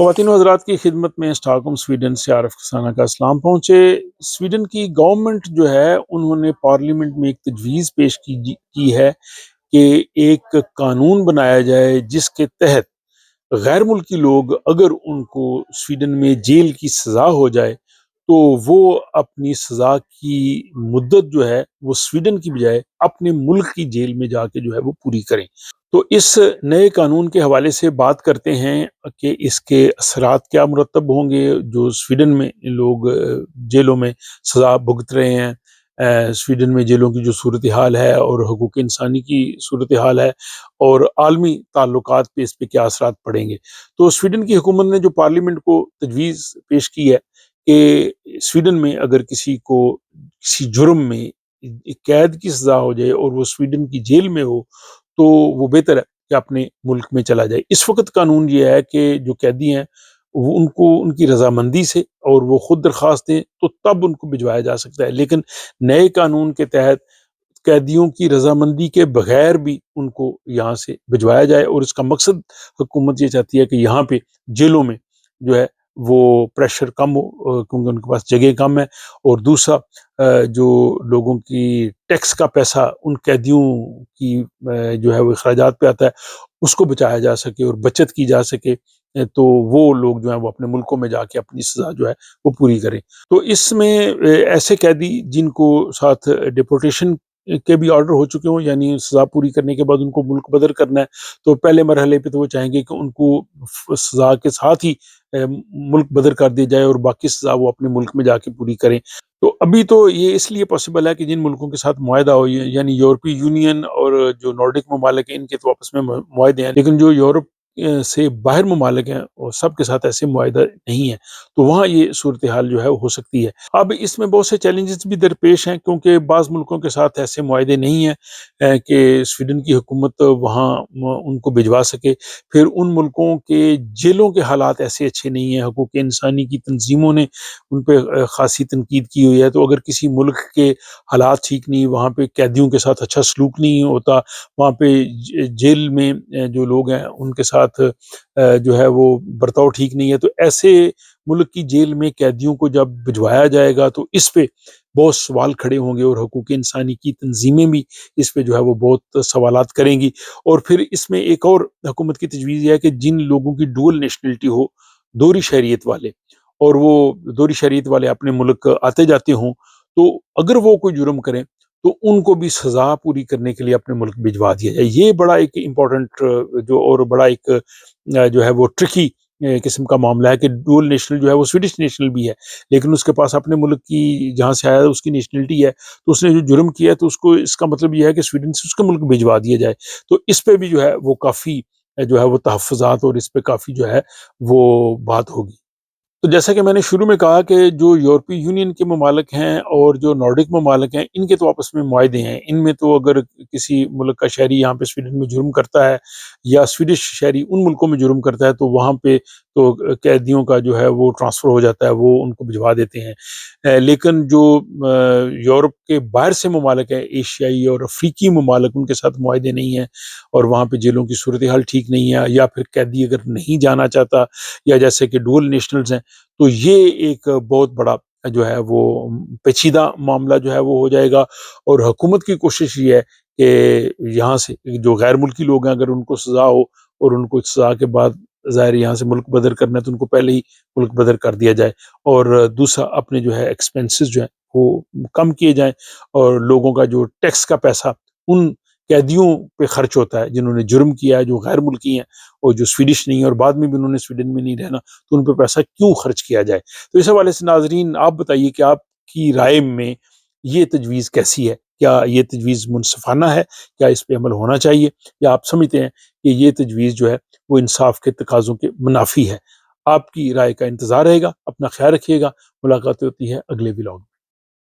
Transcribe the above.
خواتین و حضرات کی خدمت میں اسٹاک ہوم سویڈن سے عارف کسانہ کا اسلام پہنچے۔ سویڈن کی گورنمنٹ جو ہے انہوں نے پارلیمنٹ میں ایک تجویز پیش کی ہے کہ ایک قانون بنایا جائے جس کے تحت غیر ملکی لوگ اگر ان کو سویڈن میں جیل کی سزا ہو جائے تو وہ اپنی سزا کی مدت جو ہے وہ سویڈن کی بجائے اپنے ملک کی جیل میں جا کے جو ہے وہ پوری کریں۔ تو اس نئے قانون کے حوالے سے بات کرتے ہیں کہ اس کے اثرات کیا مرتب ہوں گے جو سویڈن میں لوگ جیلوں میں سزا بھگت رہے ہیں، سویڈن میں جیلوں کی جو صورتحال ہے اور حقوق انسانی کی صورتحال ہے اور عالمی تعلقات پہ اس پہ کیا اثرات پڑیں گے۔ تو سویڈن کی حکومت نے جو پارلیمنٹ کو تجویز پیش کی ہے کہ سویڈن میں اگر کسی کو کسی جرم میں قید کی سزا ہو جائے اور وہ سویڈن کی جیل میں ہو تو وہ بہتر ہے کہ اپنے ملک میں چلا جائے۔ اس وقت قانون یہ ہے کہ جو قیدی ہیں وہ ان کو ان کی رضامندی سے اور وہ خود درخواست دیں تو تب ان کو بھجوایا جا سکتا ہے، لیکن نئے قانون کے تحت قیدیوں کی رضامندی کے بغیر بھی ان کو یہاں سے بھجوایا جائے، اور اس کا مقصد حکومت یہ چاہتی ہے کہ یہاں پہ جیلوں میں جو ہے وہ پریشر کم ہو کیونکہ ان کے پاس جگہ کم ہے، اور دوسرا جو لوگوں کی ٹیکس کا پیسہ ان قیدیوں کی جو ہے وہ اخراجات پہ آتا ہے اس کو بچایا جا سکے اور بچت کی جا سکے، تو وہ لوگ جو ہیں وہ اپنے ملکوں میں جا کے اپنی سزا جو ہے وہ پوری کریں۔ تو اس میں ایسے قیدی جن کو ساتھ ڈیپورٹیشن کے بھی آرڈر ہو چکے ہوں، یعنی سزا پوری کرنے کے بعد ان کو ملک بدر کرنا ہے، تو پہلے مرحلے پہ تو وہ چاہیں گے کہ ان کو سزا کے ساتھ ہی ملک بدر کر دی جائے اور باقی سزا وہ اپنے ملک میں جا کے پوری کریں۔ تو ابھی تو یہ اس لیے پاسبل ہے کہ جن ملکوں کے ساتھ معاہدہ ہو، یعنی یورپی یونین اور جو نارڈک ممالک ہیں ان کے تو آپس میں معاہدے ہیں، لیکن جو یورپ سے باہر ممالک ہیں اور سب کے ساتھ ایسے معاہدہ نہیں ہے، تو وہاں یہ صورتحال جو ہے وہ ہو سکتی ہے۔ اب اس میں بہت سے چیلنجز بھی درپیش ہیں کیونکہ بعض ملکوں کے ساتھ ایسے معاہدے نہیں ہیں کہ سویڈن کی حکومت وہاں ان کو بھجوا سکے، پھر ان ملکوں کے جیلوں کے حالات ایسے اچھے نہیں ہیں، حقوق انسانی کی تنظیموں نے ان پہ خاصی تنقید کی ہوئی ہے، تو اگر کسی ملک کے حالات ٹھیک نہیں، وہاں پہ قیدیوں کے ساتھ اچھا سلوک نہیں ہوتا، وہاں پہ جیل میں جو لوگ ہیں ان کے ساتھ جو ہے وہ برتاؤ ٹھیک نہیں ہے، تو ایسے ملک کی جیل میں قیدیوں کو جب بھجوایا جائے گا تو اس پہ بہت سوال کھڑے ہوں گے، اور حقوق انسانی کی تنظیمیں بھی اس پہ جو ہے وہ بہت سوالات کریں گی۔ اور پھر اس میں ایک اور حکومت کی تجویز یہ ہے کہ جن لوگوں کی ڈول نیشنلٹی ہو، دوہری شہریت والے، اور وہ دوہری شہریت والے اپنے ملک آتے جاتے ہوں، تو اگر وہ کوئی جرم کریں تو ان کو بھی سزا پوری کرنے کے لیے اپنے ملک بھجوا دیا جائے۔ یہ بڑا ایک امپورٹنٹ جو اور بڑا ایک جو ہے وہ ٹرکی قسم کا معاملہ ہے کہ ڈول نیشنل جو ہے وہ سویڈش نیشنل بھی ہے، لیکن اس کے پاس اپنے ملک کی جہاں سے آیا ہے اس کی نیشنلٹی ہے، تو اس نے جو جرم کیا ہے تو اس کو اس کا مطلب یہ ہے کہ سویڈن سے اس کے ملک بھجوا دیا جائے۔ تو اس پہ بھی جو ہے وہ کافی جو ہے وہ تحفظات اور اس پہ کافی جو ہے وہ بات ہوگی۔ تو جیسا کہ میں نے شروع میں کہا کہ جو یورپی یونین کے ممالک ہیں اور جو نارڈک ممالک ہیں ان کے تو آپس میں معاہدے ہیں، ان میں تو اگر کسی ملک کا شہری یہاں پہ سویڈن میں جرم کرتا ہے یا سویڈش شہری ان ملکوں میں جرم کرتا ہے تو وہاں پہ تو قیدیوں کا جو ہے وہ ٹرانسفر ہو جاتا ہے، وہ ان کو بھجوا دیتے ہیں۔ لیکن جو یورپ کے باہر سے ممالک ہیں، ایشیائی اور افریقی ممالک، ان کے ساتھ معاہدے نہیں ہیں اور وہاں پہ جیلوں کی صورتحال ٹھیک نہیں ہے، یا پھر قیدی اگر نہیں جانا چاہتا یا جیسے کہ ڈول نیشنلز ہیں، تو یہ ایک بہت بڑا جو ہے وہ پیچیدہ معاملہ جو ہے وہ ہو جائے گا۔ اور حکومت کی کوشش یہ ہے کہ یہاں سے جو غیر ملکی لوگ ہیں اگر ان کو سزا ہو اور ان کو سزا کے بعد ظاہر یہاں سے ملک بدر کرنا ہے تو ان کو پہلے ہی ملک بدر کر دیا جائے، اور دوسرا اپنے جو ہے ایکسپینسز جو ہیں وہ کم کیے جائیں، اور لوگوں کا جو ٹیکس کا پیسہ ان قیدیوں پہ خرچ ہوتا ہے جنہوں نے جرم کیا ہے، جو غیر ملکی ہیں اور جو سویڈش نہیں ہیں اور بعد میں بھی انہوں نے سویڈن میں نہیں رہنا، تو ان پہ پیسہ کیوں خرچ کیا جائے۔ تو اس حوالے سے ناظرین آپ بتائیے کہ آپ کی رائے میں یہ تجویز کیسی ہے؟ کیا یہ تجویز منصفانہ ہے؟ کیا اس پہ عمل ہونا چاہیے، یا آپ سمجھتے ہیں کہ یہ تجویز جو ہے وہ انصاف کے تقاضوں کے منافی ہے؟ آپ کی رائے کا انتظار رہے گا۔ اپنا خیال رکھیے گا۔ ملاقات ہوتی ہے اگلے ولاگ میں۔